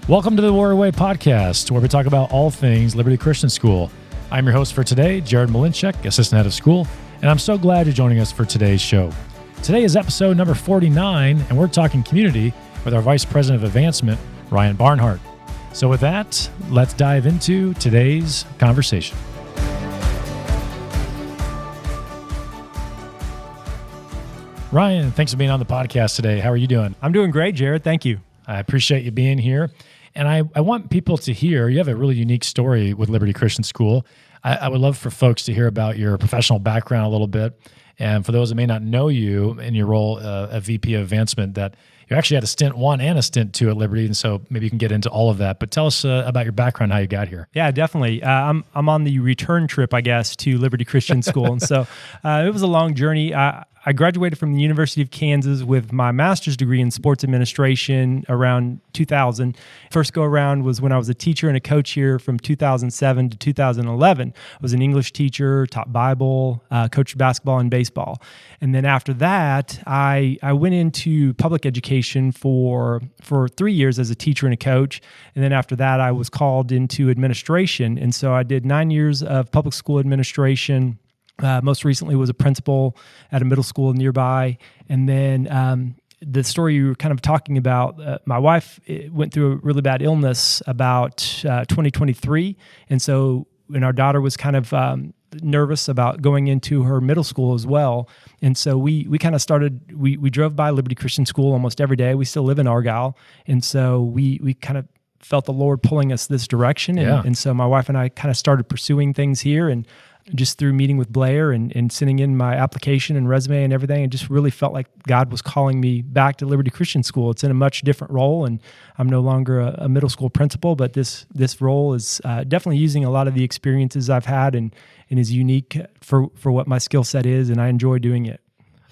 Welcome to the Warrior Way podcast, where we talk about all things Liberty Christian School. I'm your host for today, Jared Malinchek, Assistant Head of School, and I'm so glad you're joining us for today's show. Today is episode number 49, and we're talking community with our Vice President of Advancement, Ryan Barnhart. So with that, let's dive into today's conversation. Ryan, thanks for being on the podcast today. How are you doing? I'm doing great, Jared. Thank you. I appreciate you being here. And I want people to hear, you have a really unique story with Liberty Christian School. I would love for folks to hear about your professional background a little bit. And for those that may not know you in your role of VP of Advancement, that you actually had a stint 1 and a stint 2 at Liberty. And so maybe you can get into all of that. But tell us about your background, how you got here. Yeah, definitely. I'm on the return trip, I guess, to Liberty Christian School. And so it was a long journey. I graduated from the University of Kansas with my master's degree in sports administration around 2000. First go around was when I was a teacher and a coach here from 2007 to 2011. I was an English teacher, taught Bible, coached basketball and baseball. And then after that, I went into public education for 3 years as a teacher and a coach. And then after that, I was called into administration. And so I did 9 years of public school administration. Most recently was a principal at a middle school nearby. And then the story you were kind of talking about, my wife went through a really bad illness about 2023. And our daughter was kind of nervous about going into her middle school as well. And so we kind of started, we drove by Liberty Christian School almost every day. We still live in Argyle. And so we kind of felt the Lord pulling us this direction. And so my wife and I kind of started pursuing things here, and just through meeting with Blair and sending in my application and resume and everything, it just really felt like God was calling me back to Liberty Christian School. It's in a much different role, and I'm no longer a middle school principal, but this role is definitely using a lot of the experiences I've had and is unique for what my skill set is, and I enjoy doing it.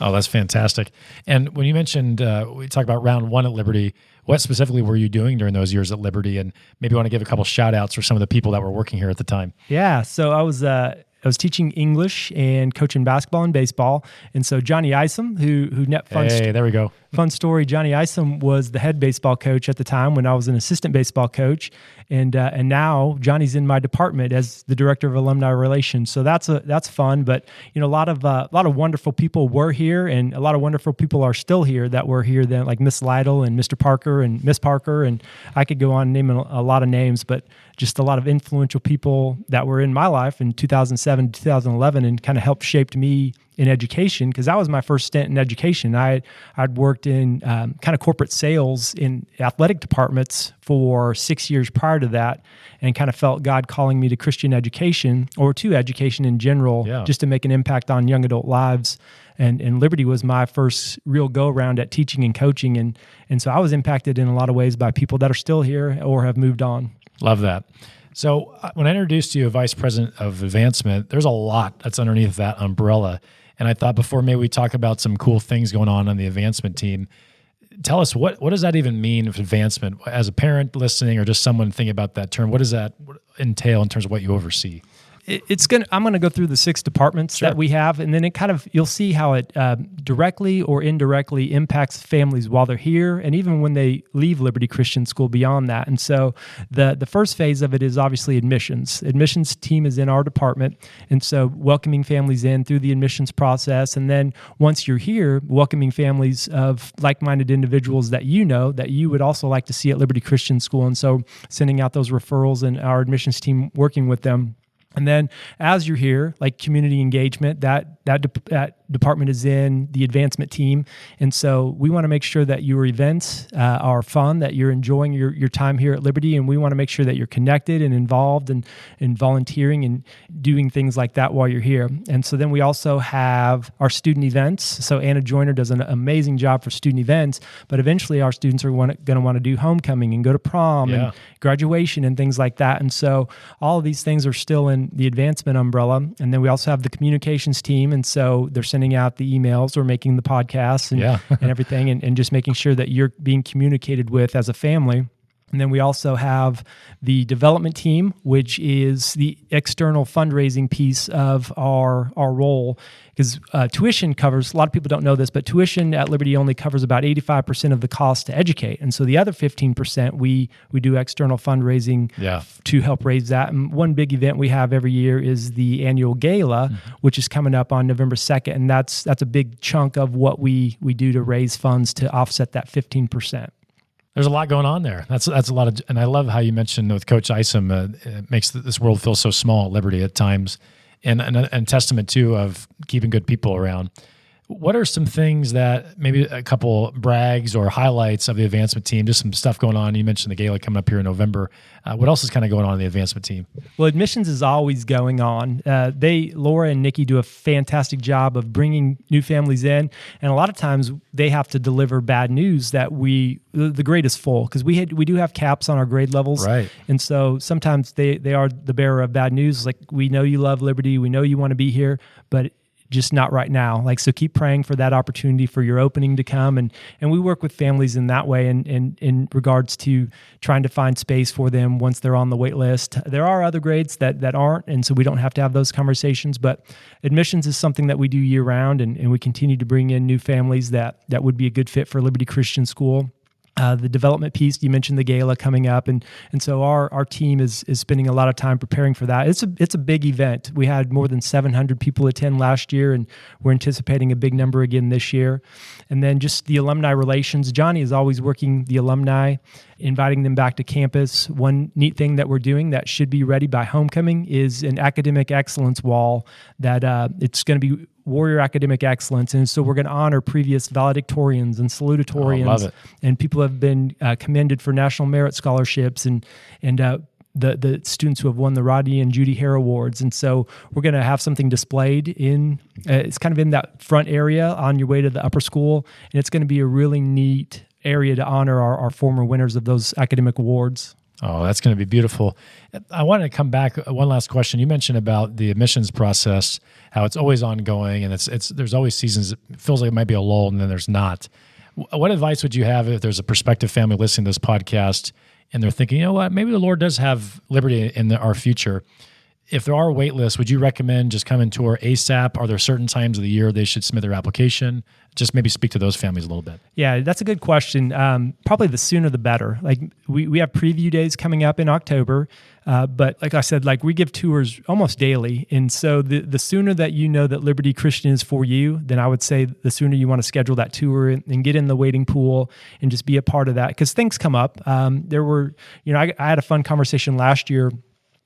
Oh, that's fantastic. And when you mentioned, we talked about round 1 at Liberty, what specifically were you doing during those years at Liberty? And maybe you want to give a couple shout outs for some of the people that were working here at the time. Yeah, so I was teaching English and coaching basketball and baseball. And so Johnny Isom, there we go. Fun story, Johnny Isom was the head baseball coach at the time when I was an assistant baseball coach. And now Johnny's in my department as the director of alumni relations. So that's fun. But a lot of wonderful people were here, and a lot of wonderful people are still here that were here then, like Miss Lytle and Mr. Parker and Miss Parker. And I could go on naming a lot of names, but just a lot of influential people that were in my life in 2007, 2011, and kind of helped shape me in education, because that was my first stint in education. I'd worked in kind of corporate sales in athletic departments for 6 years prior to that, and kind of felt God calling me to Christian education, or to education in general, just to make an impact on young adult lives. And Liberty was my first real go-around at teaching and coaching. And so I was impacted in a lot of ways by people that are still here or have moved on. Love that. So when I introduced you as Vice President of Advancement, there's a lot that's underneath that umbrella. And I thought before maybe we talk about some cool things going on the advancement team, tell us what does that even mean for advancement? As a parent listening, or just someone thinking about that term, what does that entail in terms of what you oversee? I'm going to go through the 6 departments that we have, and then you'll see how it directly or indirectly impacts families while they're here, and even when they leave Liberty Christian School beyond that. And so the first phase of it is obviously admissions. Admissions team is in our department, and so welcoming families in through the admissions process, and then once you're here, welcoming families of like-minded individuals that that you would also like to see at Liberty Christian School, and so sending out those referrals and our admissions team working with them. And then as you're here, like community engagement, that department is in the advancement team. And so we want to make sure that your events are fun, that you're enjoying your time here at Liberty. And we want to make sure that you're connected and involved and volunteering and doing things like that while you're here. And so then we also have our student events. So Anna Joyner does an amazing job for student events, but eventually our students are going to want to do homecoming and go to prom and graduation and things like that. And so all of these things are still in the advancement umbrella. And then we also have the communications team. And so they're sending out the emails or making the podcasts and everything, and just making sure that you're being communicated with as a family. And then we also have the development team, which is the external fundraising piece of our role. Because tuition covers, a lot of people don't know this, but tuition at Liberty only covers about 85% of the cost to educate. And so the other 15%, we do external fundraising to help raise that. And one big event we have every year is the annual gala, which is coming up on November 2nd. And that's a big chunk of what we do to raise funds to offset that 15%. There's a lot going on there. That's a lot of, and I love how you mentioned with Coach Isom, it makes this world feel so small at Liberty at times, and testament too of keeping good people around. What are some things that maybe a couple brags or highlights of the advancement team? Just some stuff going on. You mentioned the gala coming up here in November. What else is kind of going on in the advancement team? Well, admissions is always going on. Laura and Nikki do a fantastic job of bringing new families in, and a lot of times they have to deliver bad news that the grade is full, because we do have caps on our grade levels, right? And so sometimes they are the bearer of bad news. Like, we know you love Liberty, we know you want to be here, but just not right now. Like, so keep praying for that opportunity for your opening to come. And we work with families in that way, and in regards to trying to find space for them once they're on the wait list. There are other grades that aren't, and so we don't have to have those conversations, but admissions is something that we do year round, and we continue to bring in new families that would be a good fit for Liberty Christian School. The development piece, you mentioned the gala coming up, and so our team is spending a lot of time preparing for that. It's a big event. We had more than 700 people attend last year, and we're anticipating a big number again this year. And then just the alumni relations. Johnny is always working the alumni, inviting them back to campus. One neat thing that we're doing that should be ready by homecoming is an academic excellence wall that it's going to be Warrior Academic Excellence. And so we're going to honor previous valedictorians and salutatorians. Love it. And people have been commended for National Merit Scholarships, and the students who have won the Rodney and Judy Hare Awards. And so we're going to have something displayed in, it's kind of in that front area on your way to the upper school. And it's going to be a really neat area to honor our former winners of those academic awards. Oh, that's going to be beautiful. I wanted to come back. One last question. You mentioned about the admissions process, how it's always ongoing, and there's always seasons. It feels like it might be a lull, and then there's not. What advice would you have if there's a prospective family listening to this podcast and they're thinking, you know what, maybe the Lord does have Liberty in our future? If there are wait lists, would you recommend just coming to our ASAP? Are there certain times of the year they should submit their application? Just maybe speak to those families a little bit. Yeah, that's a good question. Probably the sooner the better. Like, we have preview days coming up in October, but like I said, like, we give tours almost daily. And so the sooner that you know that Liberty Christian is for you, then I would say the sooner you want to schedule that tour and get in the waiting pool and just be a part of that, because things come up. There were, I had a fun conversation last year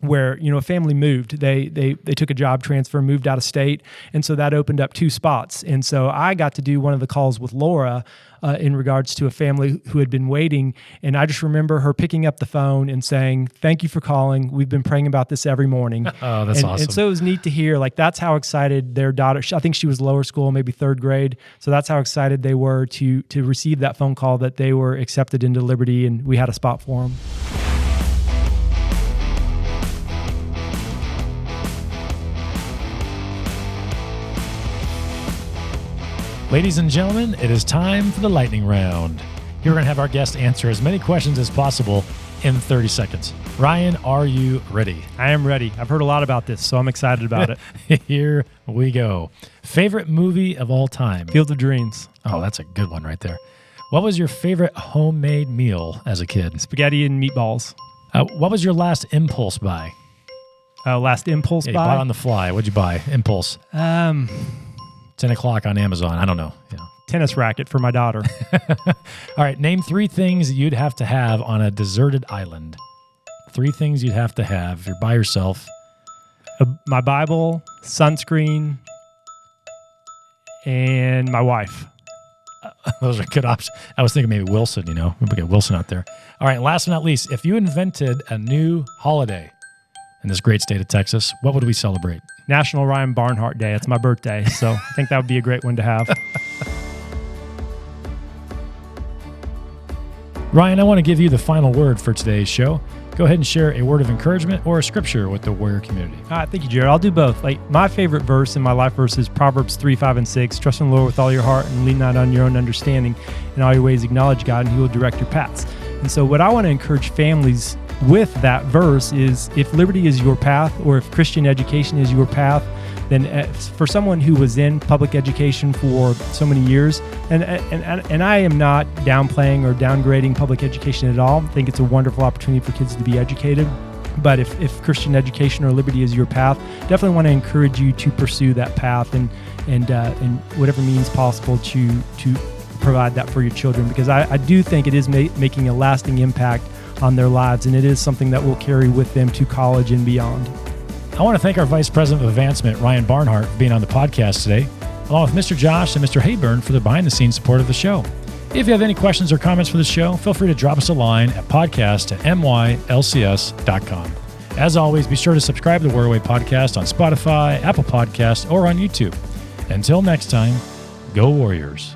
where, a family moved. They took a job transfer, moved out of state, and so that opened up 2 spots. And so I got to do one of the calls with Laura in regards to a family who had been waiting, and I just remember her picking up the phone and saying, "Thank you for calling. We've been praying about this every morning." Oh, that's awesome. And so it was neat to hear, like, that's how excited their daughter, I think she was lower school, maybe 3rd grade, so that's how excited they were to receive that phone call that they were accepted into Liberty, and we had a spot for them. Ladies and gentlemen, it is time for the lightning round. Here we're going to have our guest answer as many questions as possible in 30 seconds. Ryan, are you ready? I am ready. I've heard a lot about this, so I'm excited about it. Here we go. Favorite movie of all time? Field of Dreams. Oh, that's a good one right there. What was your favorite homemade meal as a kid? Spaghetti and meatballs. What was your last impulse buy? Last impulse buy? You bought on the fly. What'd you buy? Impulse. 10 o'clock on Amazon. I don't know. Tennis racket for my daughter. All right. Name 3 things you'd have to have on a deserted island. 3 things you'd have to have if you're by yourself. My Bible, sunscreen, and my wife. Those are good options. I was thinking maybe Wilson, we get Wilson out there. All right. And last but not least, if you invented a new holiday in this great state of Texas, what would we celebrate? National Ryan Barnhart Day. It's my birthday, so I think that would be a great one to have. Ryan, I want to give you the final word for today's show. Go ahead and share a word of encouragement or a scripture with the Warrior community. All right, thank you, Jared. I'll do both. Like, my favorite verse in my life verse is Proverbs 3, 5, and 6. Trust in the Lord with all your heart and lean not on your own understanding. In all your ways acknowledge God, and He will direct your paths. And so what I want to encourage families with that verse is, if liberty is your path, or if Christian education is your path, then for someone who was in public education for so many years, and I am not downplaying or downgrading public education at all. I think it's a wonderful opportunity for kids to be educated. But if Christian education or liberty is your path, definitely want to encourage you to pursue that path and whatever means possible to provide that for your children, because I do think it is making a lasting impact on their lives, and it is something that will carry with them to college and beyond. I want to thank our Vice President of Advancement, Ryan Barnhart, for being on the podcast today, along with Mr. Josh and Mr. Hayburn for the behind-the-scenes support of the show. If you have any questions or comments for the show, feel free to drop us a line at podcast@mylcs.com. As always, be sure to subscribe to the Warrior Way Podcast on Spotify, Apple Podcasts, or on YouTube. Until next time, go Warriors.